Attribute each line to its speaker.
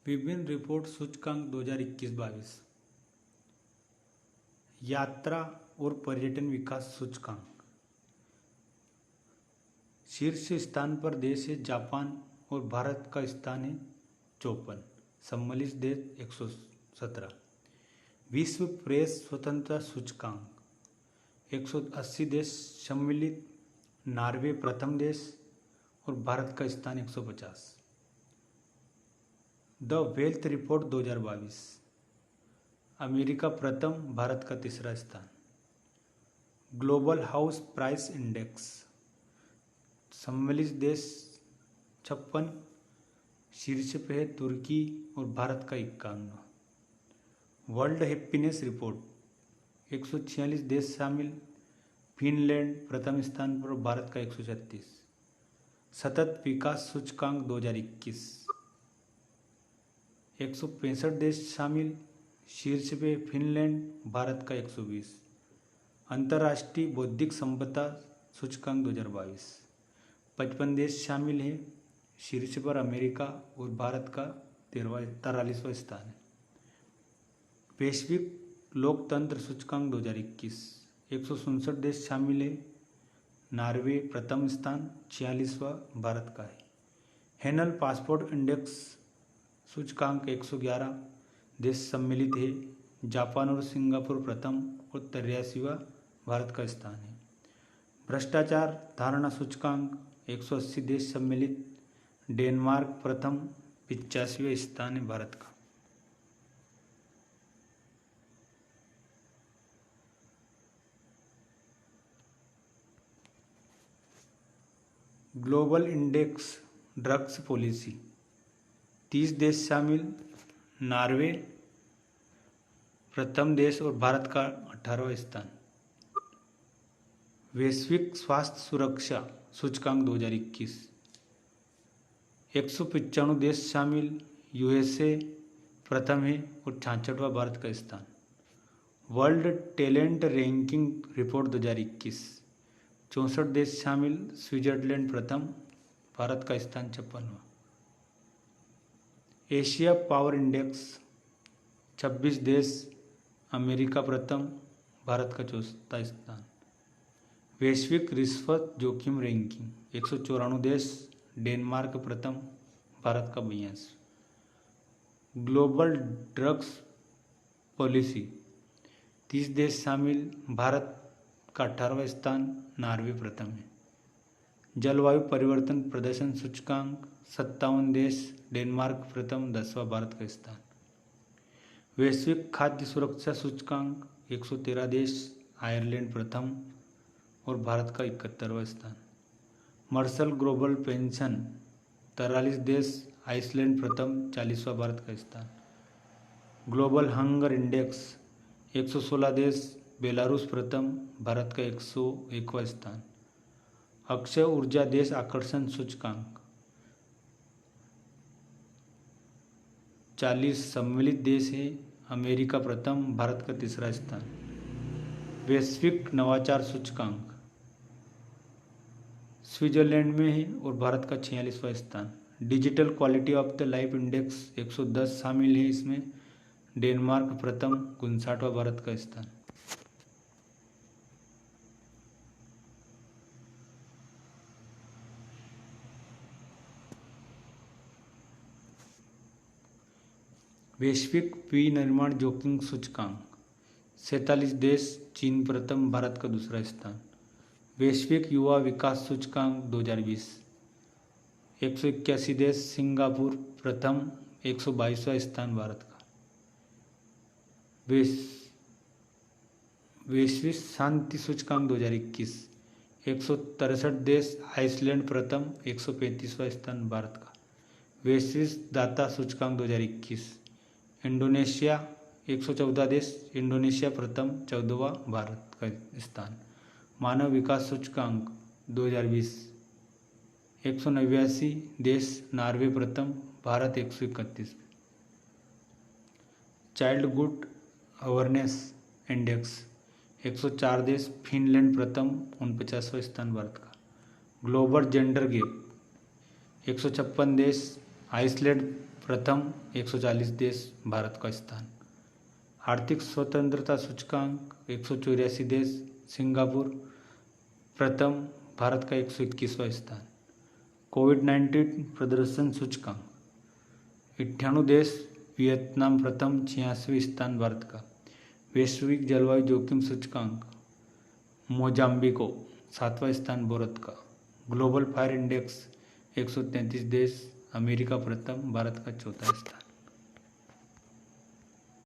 Speaker 1: विभिन्न रिपोर्ट सूचकांक 2021-22। यात्रा और पर्यटन विकास सूचकांक। शीर्ष स्थान पर देश है जापान और भारत का स्थान है 54, सम्मिलित देश 117। विश्व प्रेस स्वतंत्रता सूचकांक 180 देश सम्मिलित, नॉर्वे प्रथम देश और भारत का स्थान 150। द वेल्थ रिपोर्ट 2022, अमेरिका प्रथम, भारत का तीसरा स्थान। ग्लोबल हाउस प्राइस इंडेक्स, सम्मिलित देश 56, शीर्ष पे है तुर्की और भारत का 51। वर्ल्ड हैप्पीनेस रिपोर्ट 146 देश शामिल, फिनलैंड प्रथम स्थान पर, भारत का 136। सतत विकास सूचकांक 2021, 165 देश शामिल, शीर्ष पे फिनलैंड, भारत का 120। अंतर्राष्ट्रीय बौद्धिक संपदा सूचकांक 2022, 55 देश शामिल हैं, शीर्ष पर अमेरिका और भारत का 43वां स्थान है। वैश्विक लोकतंत्र सूचकांक 2021, 167 देश शामिल है, नॉर्वे प्रथम स्थान, 46वां भारत का है। हैनल पासपोर्ट इंडेक्स सूचकांक 111 देश सम्मिलित है, जापान और सिंगापुर प्रथम और 83वां भारत का स्थान है। भ्रष्टाचार धारणा सूचकांक 180 देश सम्मिलित, डेनमार्क प्रथम, 85वां स्थान है भारत का। ग्लोबल इंडेक्स ड्रग्स पॉलिसी, 30 देश शामिल, नॉर्वे प्रथम देश और भारत का 18वां स्थान। वैश्विक स्वास्थ्य सुरक्षा सूचकांक 2021, 195 देश शामिल, यूएसए प्रथम है और 66वां भारत का स्थान। वर्ल्ड टैलेंट रैंकिंग रिपोर्ट 2021, 64 देश शामिल, स्विट्जरलैंड प्रथम, भारत का स्थान 56वां। एशिया पावर इंडेक्स 26 देश, अमेरिका प्रथम, भारत का 4था स्थान। वैश्विक रिश्वत जोखिम रैंकिंग 194 देश, डेनमार्क प्रथम, भारत का 42। ग्लोबल ड्रग्स पॉलिसी 30 देश शामिल, भारत का 18वां स्थान, नॉर्वे प्रथम है। जलवायु परिवर्तन प्रदर्शन सूचकांक 57 देश, डेनमार्क प्रथम, 10वां भारत का स्थान। वैश्विक खाद्य सुरक्षा सूचकांक 113 देश, आयरलैंड प्रथम और भारत का 71वां स्थान। मार्शल ग्लोबल पेंशन 43 देश, आइसलैंड प्रथम, 40वां भारत का स्थान। ग्लोबल हंगर इंडेक्स 116 देश, बेलारूस प्रथम, भारत का 101वां स्थान। अक्षय ऊर्जा देश आकर्षण सूचकांक 40 सम्मिलित देश है, अमेरिका प्रथम, भारत का तीसरा स्थान। वैश्विक नवाचार सूचकांक स्विट्जरलैंड में है और भारत का 46वां स्थान। Digital quality of the life index 110 शामिल है, इसमें डेनमार्क प्रथम, 59वां भारत का स्थान। वैश्विक विनिर्माण जोखिम सूचकांक 47 देश, चीन प्रथम, भारत का दूसरा स्थान। वैश्विक युवा विकास सूचकांक 2020, 181 देश, सिंगापुर प्रथम, 122वां स्थान भारत का। वैश्विक शांति सूचकांक 2021, 163 देश, आइसलैंड प्रथम, 135वां स्थान भारत का। वैश्विक दाता सूचकांक 2021, इंडोनेशिया 114 देश, इंडोनेशिया प्रथम, 14वां भारत का स्थान। मानव विकास सूचकांक 2020, 189 देश, नॉर्वे प्रथम, भारत 131। चाइल्डहुड अवेयरनेस इंडेक्स 104 देश, फिनलैंड प्रथम, 49वां स्थान भारत का। ग्लोबल जेंडर गैप 156 देश, आइसलैंड प्रथम 140 देश भारत का स्थान। आर्थिक स्वतंत्रता सूचकांक 184 देश सिंगापुर प्रथम भारत का 121वां स्थान। कोविड-19 प्रदर्शन सूचकांक 98 देश वियतनाम प्रथम 86वें स्थान भारत का। वैश्विक जलवायु जोखिम सूचकांक मोजाम्बिको 7वां स्थान भारत का। ग्लोबल फायर इंडेक्स 133 देश अमेरिका प्रथम भारत का 4था स्थान।